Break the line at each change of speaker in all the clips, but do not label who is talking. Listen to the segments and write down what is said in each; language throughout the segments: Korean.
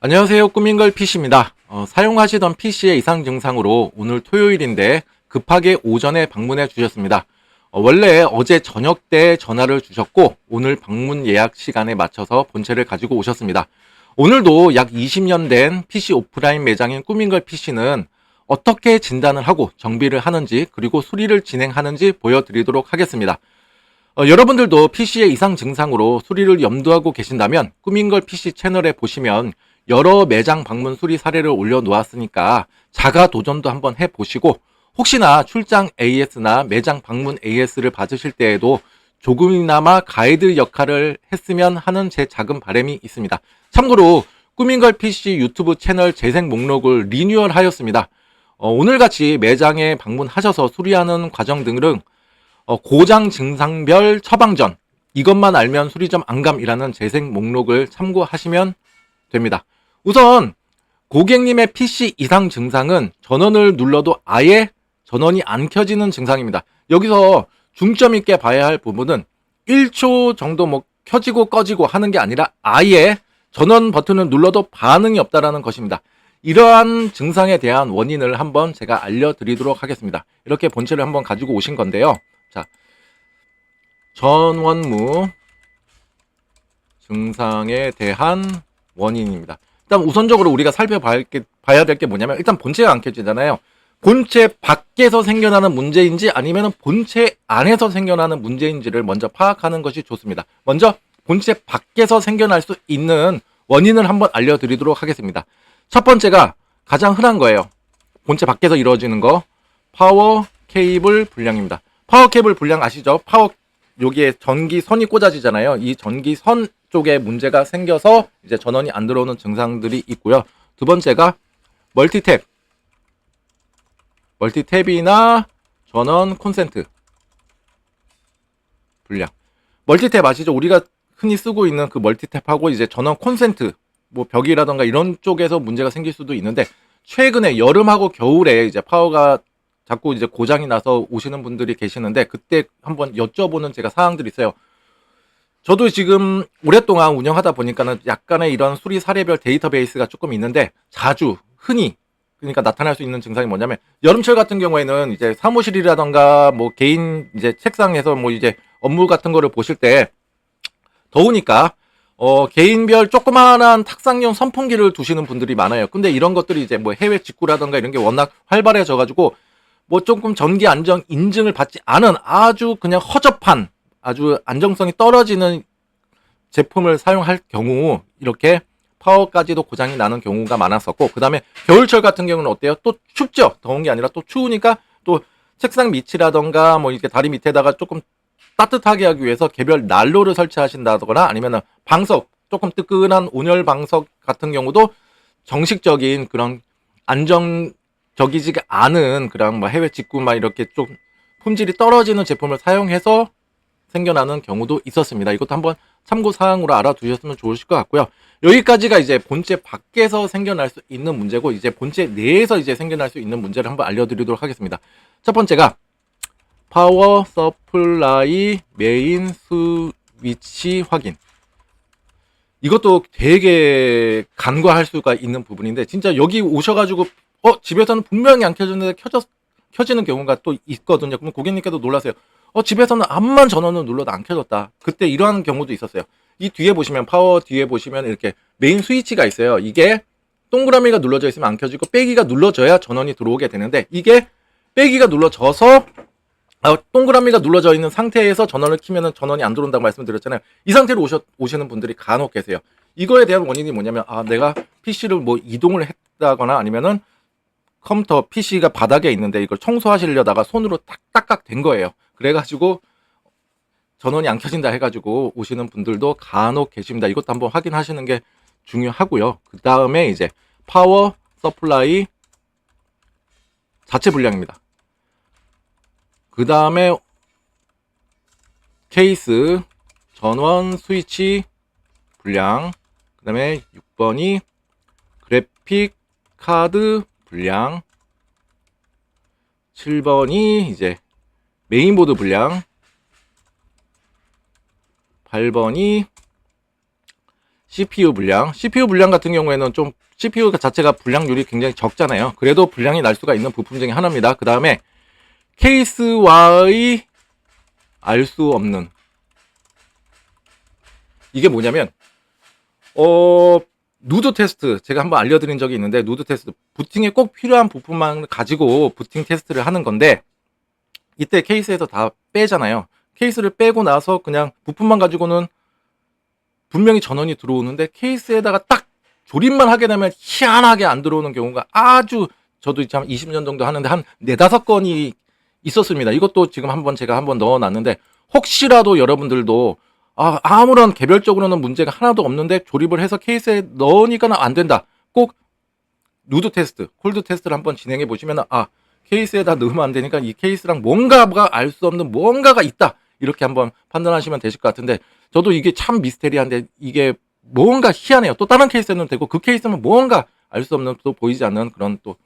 안녕하세요. 꾸민걸 PC입니다. 사용하시던 PC의 이상 증상으로 오늘 토요일인데 급하게 오전에 방문해 주셨습니다. 원래 어제 저녁 때 전화를 주셨고 오늘 방문 예약 시간에 맞춰서 본체를 가지고 오셨습니다. 오늘도 약 20년 된 PC 오프라인 매장인 꾸민걸 PC는 어떻게 진단을 하고 정비를 하는지 그리고 수리를 진행하는지 보여드리도록 하겠습니다. 여러분들도 PC의 이상 증상으로 수리를 염두하고 계신다면 꾸민걸 PC 채널에 보시면 여러 매장 방문 수리 사례를 올려놓았으니까 자가 도전도 한번 해보시고 혹시나 출장 AS나 매장 방문 AS를 받으실 때에도 조금이나마 가이드 역할을 했으면 하는 제 작은 바람이 있습니다. 참고로 꾸민걸 PC 유튜브 채널 재생 목록을 리뉴얼 하였습니다. 오늘같이 매장에 방문하셔서 수리하는 과정 등은 고장 증상별 처방전, 이것만 알면 수리점 안감이라는 재생 목록을 참고하시면 됩니다. 우선 고객님의 PC 이상 증상은 전원을 눌러도 아예 전원이 안 켜지는 증상입니다. 여기서 중점 있게 봐야 할 부분은 1초 정도 켜지고 꺼지고 하는 게 아니라 아예 전원 버튼을 눌러도 반응이 없다라는 것입니다. 이러한 증상에 대한 원인을 한번 제가 알려드리도록 하겠습니다. 이렇게 본체를 한번 가지고 오신 건데요. 자, 전원무 증상에 대한 원인입니다. 일단 우선적으로 우리가 살펴봐야 될 게 뭐냐면 일단 본체가 안 켜지잖아요. 본체 밖에서 생겨나는 문제인지 아니면 본체 안에서 생겨나는 문제인지를 먼저 파악하는 것이 좋습니다. 먼저 본체 밖에서 생겨날 수 있는 원인을 한번 알려드리도록 하겠습니다. 첫 번째가 가장 흔한 거예요. 본체 밖에서 이루어지는 거, 파워 케이블 불량입니다. 파워 케이블 불량 아시죠? 여기에 전기선이 꽂아지잖아요. 이 전기선 쪽에 문제가 생겨서 이제 전원이 안 들어오는 증상들이 있고요. 두 번째가 멀티탭이나 전원 콘센트 불량. 멀티탭 아시죠? 우리가 흔히 쓰고 있는 그 멀티탭하고 이제 전원 콘센트, 뭐 벽이라던가 이런 쪽에서 문제가 생길 수도 있는데 최근에 여름하고 겨울에 이제 파워가 자꾸 이제 고장이 나서 오시는 분들이 계시는데 그때 한번 여쭤보는 제가 사항들이 있어요. 저도 지금 오랫동안 운영하다 보니까는 약간의 이런 수리 사례별 데이터베이스가 조금 있는데 자주 흔히 그러니까 나타날 수 있는 증상이 뭐냐면 여름철 같은 경우에는 이제 사무실이라던가 뭐 개인 이제 책상에서 뭐 이제 업무 같은 거를 보실 때 더우니까 개인별 조그마한 탁상용 선풍기를 두시는 분들이 많아요. 근데 이런 것들이 이제 뭐 해외 직구라던가 이런 게 워낙 활발해져 가지고 뭐 조금 전기 안정 인증을 받지 않은 아주 그냥 허접한 아주 안정성이 떨어지는 제품을 사용할 경우 이렇게 파워까지도 고장이 나는 경우가 많았었고, 그 다음에 겨울철 같은 경우는 어때요? 또 춥죠? 더운 게 아니라 또 추우니까 또 책상 밑이라던가 뭐 이렇게 다리 밑에다가 조금 따뜻하게 하기 위해서 개별 난로를 설치하신다거나 아니면 방석, 조금 뜨끈한 온열 방석 같은 경우도 정식적인 그런 안정적이지가 않은 그런 뭐 해외 직구 막 이렇게 좀 품질이 떨어지는 제품을 사용해서 생겨나는 경우도 있었습니다. 이것도 한번 참고사항으로 알아두셨으면 좋으실 것 같고요. 여기까지가 이제 본체 밖에서 생겨날 수 있는 문제고, 이제 본체 내에서 이제 생겨날 수 있는 문제를 한번 알려드리도록 하겠습니다. 첫 번째가 파워 서플라이 메인 스위치 확인. 이것도 되게 간과할 수가 있는 부분인데, 진짜 여기 오셔가지고 집에서는 분명히 안 켜졌는데 켜지는 경우가 또 있거든요. 그럼 고객님께도 놀라세요. 집에서는 암만 전원을 눌러도 안 켜졌다. 그때 이러한 경우도 있었어요. 이 뒤에 보시면, 파워 뒤에 보시면 이렇게 메인 스위치가 있어요. 이게 동그라미가 눌러져 있으면 안 켜지고 빼기가 눌러져야 전원이 들어오게 되는데, 이게 빼기가 눌러져서 동그라미가 눌러져 있는 상태에서 전원을 켜면 전원이 안 들어온다고 말씀드렸잖아요. 이 상태로 오시는 분들이 간혹 계세요. 이거에 대한 원인이 뭐냐면, 내가 PC를 뭐 이동을 했다거나 아니면은 컴퓨터 PC가 바닥에 있는데 이걸 청소하시려다가 손으로 딱딱딱 된 거예요. 그래가지고 전원이 안 켜진다 해가지고 오시는 분들도 간혹 계십니다. 이것도 한번 확인하시는 게 중요하고요. 그 다음에 이제 파워 서플라이 자체 불량입니다. 그 다음에 케이스 전원 스위치 불량. 그 다음에 6번이 그래픽 카드 불량. 7번이 이제 메인보드 불량. 8번이 CPU 분량 같은 경우에는 좀 CPU 자체가 분량률이 굉장히 적잖아요. 그래도 분량이 날 수가 있는 부품 중에 하나입니다. 그 다음에 케이스와의 알 수 없는 이게 뭐냐면 누드 테스트 제가 한번 알려드린 적이 있는데, 누드 테스트 부팅에 꼭 필요한 부품만 가지고 부팅 테스트를 하는 건데, 이때 케이스에서 다 빼잖아요. 케이스를 빼고 나서 그냥 부품만 가지고는 분명히 전원이 들어오는데, 케이스에다가 딱 조립만 하게 되면 희한하게 안 들어오는 경우가 아주, 저도 참 20년 정도 하는데 한 4-5건이 있었습니다. 이것도 지금 제가 한번 넣어놨는데, 혹시라도 여러분들도 아무런 개별적으로는 문제가 하나도 없는데 조립을 해서 케이스에 넣으니까 안 된다, 꼭 누드 테스트, 콜드 테스트를 한번 진행해 보시면 케이스에다 넣으면 안 되니까 이 케이스랑 뭔가가 알 수 없는 뭔가가 있다, 이렇게 한번 판단하시면 되실 것 같은데, 저도 이게 참 미스테리한데 이게 뭔가 희한해요. 또 다른 케이스는 되고 그 케이스는 뭔가 알 수 없는, 또 보이지 않는 그런 또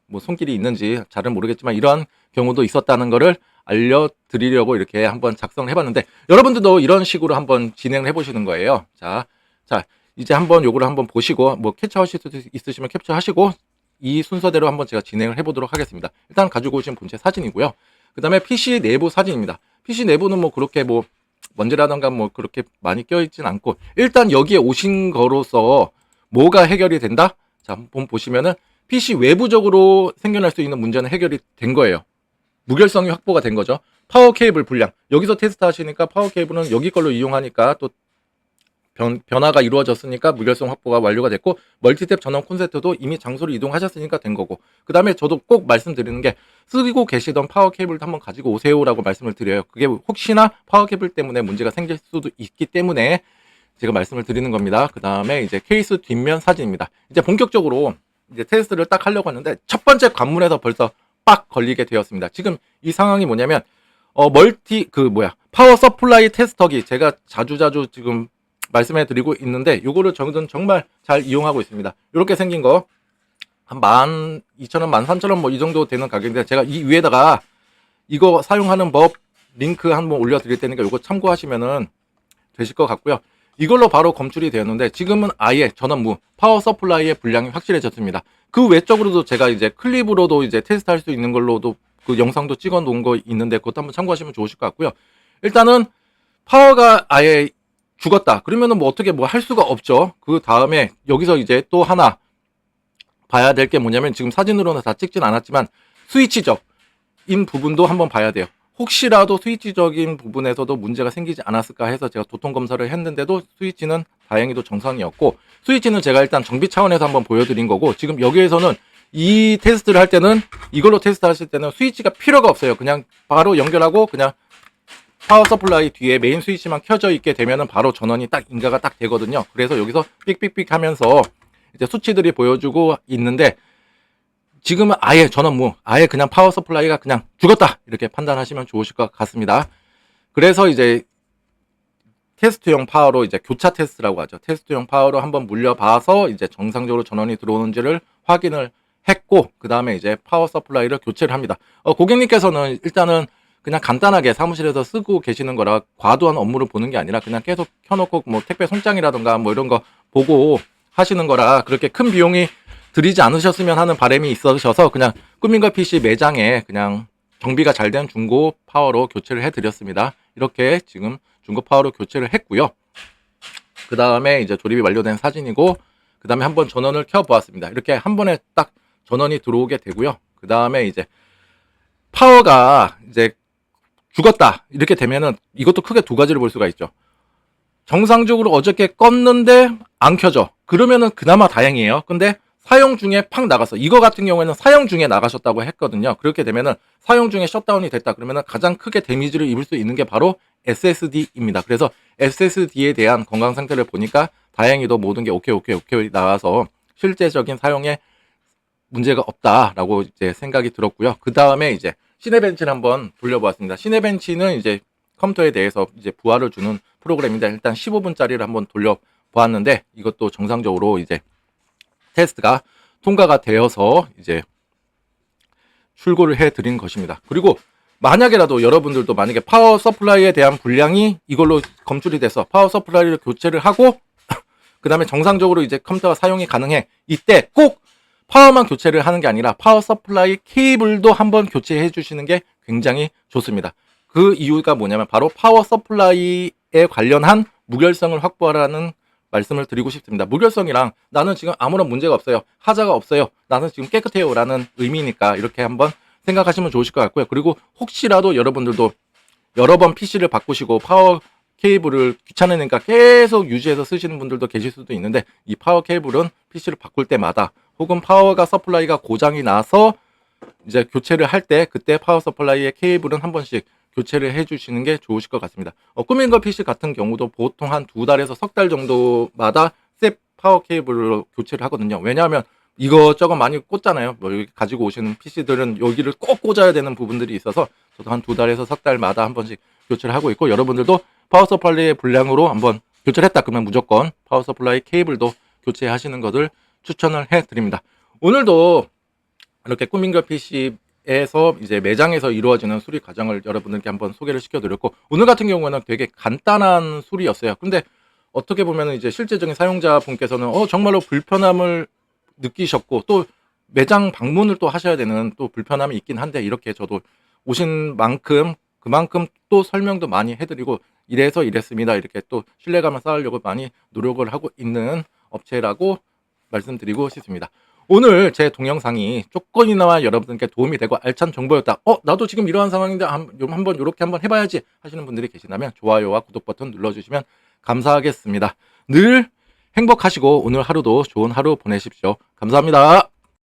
뭐 손길이 있는지 잘은 모르겠지만 이러한 경우도 있었다는 거를 알려드리려고 이렇게 한번 작성을 해봤는데, 여러분들도 이런 식으로 한번 진행을 해보시는 거예요. 자, 이제 한번 요거를 한번 보시고, 뭐 캡처하실 수 있으시면 캡처하시고, 이 순서대로 한번 제가 진행을 해보도록 하겠습니다. 일단 가지고 오신 본체 사진이고요. 그 다음에 PC 내부 사진입니다. PC 내부는 뭐 그렇게 뭐 먼지라던가 뭐 그렇게 많이 껴있진 않고, 일단 여기에 오신 거로서 뭐가 해결이 된다? 자, 한번 보시면은 PC 외부적으로 생겨날 수 있는 문제는 해결이 된 거예요. 무결성이 확보가 된 거죠. 파워 케이블 분량, 여기서 테스트 하시니까 파워 케이블은 여기 걸로 이용하니까 또 변화가 이루어졌으니까 무결성 확보가 완료가 됐고, 멀티탭 전원 콘센트도 이미 장소를 이동하셨으니까 된 거고, 그 다음에 저도 꼭 말씀드리는 게, 쓰고 계시던 파워 케이블도 한번 가지고 오세요라고 말씀을 드려요. 그게 혹시나 파워 케이블 때문에 문제가 생길 수도 있기 때문에 제가 말씀을 드리는 겁니다. 그 다음에 이제 케이스 뒷면 사진입니다. 이제 본격적으로 이제 테스트를 딱 하려고 하는데, 첫 번째 관문에서 벌써 빡 걸리게 되었습니다. 지금 이 상황이 뭐냐면, 파워 서플라이 테스터기, 제가 자주 지금 말씀해 드리고 있는데, 요거를 저는 정말 잘 이용하고 있습니다. 이렇게 생긴 거 한 12,000원, 13,000원 뭐 이 정도 되는 가격인데, 제가 이 위에다가 이거 사용하는 법 링크 한번 올려 드릴 테니까 요거 참고하시면은 되실 것 같고요. 이걸로 바로 검출이 되었는데, 지금은 아예 전원무 파워 서플라이의 분량이 확실해졌습니다. 그 외적으로도 제가 이제 클립으로도 이제 테스트할 수 있는 걸로도 그 영상도 찍어 놓은 거 있는데, 그것도 한번 참고하시면 좋으실 것 같고요. 일단은 파워가 아예 죽었다 그러면은 뭐 어떻게 뭐 할 수가 없죠. 그 다음에 여기서 이제 또 하나 봐야 될 게 뭐냐면, 지금 사진으로는 다 찍진 않았지만 스위치적인 부분도 한번 봐야 돼요. 혹시라도 스위치적인 부분에서도 문제가 생기지 않았을까 해서 제가 도통 검사를 했는데도 스위치는 다행히도 정상이었고, 스위치는 제가 일단 정비 차원에서 한번 보여드린 거고, 지금 여기에서는 이 테스트를 할 때는, 이걸로 테스트 하실 때는 스위치가 필요가 없어요. 그냥 바로 연결하고 그냥 파워 서플라이 뒤에 메인 스위치만 켜져 있게 되면은 바로 전원이 딱 인가가 딱 되거든요. 그래서 여기서 삑삑삑 하면서 이제 수치들이 보여주고 있는데, 지금은 아예 전원무, 아예 그냥 파워 서플라이가 그냥 죽었다, 이렇게 판단하시면 좋으실 것 같습니다. 그래서 이제 테스트용 파워로, 이제 교차 테스트라고 하죠. 테스트용 파워로 한번 물려봐서 이제 정상적으로 전원이 들어오는지를 확인을 했고, 그 다음에 이제 파워 서플라이를 교체를 합니다. 고객님께서는 일단은 그냥 간단하게 사무실에서 쓰고 계시는 거라 과도한 업무를 보는 게 아니라 그냥 계속 켜놓고 뭐 택배 송장이라던가 뭐 이런 거 보고 하시는 거라 그렇게 큰 비용이 들이지 않으셨으면 하는 바람이 있으셔서, 그냥 꾸민거 PC 매장에 그냥 정비가 잘 된 중고 파워로 교체를 해드렸습니다. 이렇게 지금 중고 파워로 교체를 했고요. 그 다음에 이제 조립이 완료된 사진이고, 그 다음에 한번 전원을 켜보았습니다. 이렇게 한 번에 딱 전원이 들어오게 되고요. 그 다음에 이제 파워가 이제 죽었다 이렇게 되면은 이것도 크게 두 가지를 볼 수가 있죠. 정상적으로 어저께 껐는데 안 켜져, 그러면은 그나마 다행이에요. 근데 사용 중에 팍 나가서, 이거 같은 경우에는 사용 중에 나가셨다고 했거든요. 그렇게 되면은 사용 중에 셧다운이 됐다 그러면은 가장 크게 데미지를 입을 수 있는 게 바로 SSD입니다. 그래서 SSD에 대한 건강 상태를 보니까 다행히도 모든 게 오케이 나와서 실제적인 사용에 문제가 없다라고 이제 생각이 들었고요. 그 다음에 이제 시네벤치를 한번 돌려보았습니다. 시네벤치는 이제 컴퓨터에 대해서 이제 부하를 주는 프로그램인데, 일단 15분짜리를 한번 돌려보았는데, 이것도 정상적으로 이제 테스트가 통과가 되어서 이제 출고를 해드린 것입니다. 그리고 만약에라도 여러분들도 만약에 파워 서플라이에 대한 분량이 이걸로 검출이 돼서 파워 서플라이를 교체를 하고 그 다음에 정상적으로 이제 컴퓨터가 사용이 가능해. 이때 꼭 파워만 교체를 하는 게 아니라 파워 서플라이 케이블도 한번 교체해 주시는 게 굉장히 좋습니다. 그 이유가 뭐냐면 바로 파워 서플라이에 관련한 무결성을 확보하라는 말씀을 드리고 싶습니다. 무결성이랑 나는 지금 아무런 문제가 없어요. 하자가 없어요. 나는 지금 깨끗해요. 라는 의미니까 이렇게 한번 생각하시면 좋으실 것 같고요. 그리고 혹시라도 여러분들도 여러 번 PC를 바꾸시고 파워 케이블을 귀찮으니까 계속 유지해서 쓰시는 분들도 계실 수도 있는데 이 파워 케이블은 PC를 바꿀 때마다 혹은 파워가 서플라이가 고장이 나서 이제 교체를 할 때 그때 파워 서플라이의 케이블은 한 번씩 교체를 해주시는 게 좋으실 것 같습니다. 꾸민거 PC 같은 경우도 보통 한 2달에서 석 달 정도마다 셋 파워 케이블로 교체를 하거든요. 왜냐하면 이것저것 많이 꽂잖아요. 뭐 여기 가지고 오시는 PC들은 여기를 꼭 꽂아야 되는 부분들이 있어서 저도 한 2달에서 석 달마다 한 번씩 교체를 하고 있고, 여러분들도 파워 서플라이의 불량으로 한번 교체를 했다 그러면 무조건 파워 서플라이 케이블도 교체하시는 것을 추천을 해드립니다. 오늘도 이렇게 꾸민거 PC에서 이제 매장에서 이루어지는 수리 과정을 여러분들께 한번 소개를 시켜드렸고, 오늘 같은 경우에는 되게 간단한 수리였어요. 근데 어떻게 보면 이제 실제적인 사용자분께서는 정말로 불편함을 느끼셨고 또 매장 방문을 또 하셔야 되는 또 불편함이 있긴 한데, 이렇게 저도 오신 만큼 그만큼 또 설명도 많이 해드리고 이래서 이랬습니다, 이렇게 또 신뢰감을 쌓으려고 많이 노력을 하고 있는 업체라고 말씀드리고 싶습니다. 오늘 제 동영상이 조금이나마 여러분께 도움이 되고 알찬 정보였다. 나도 지금 이러한 상황인데 한번 이렇게 한번 해봐야지 하시는 분들이 계시다면 좋아요와 구독 버튼 눌러주시면 감사하겠습니다. 늘 행복하시고 오늘 하루도 좋은 하루 보내십시오. 감사합니다.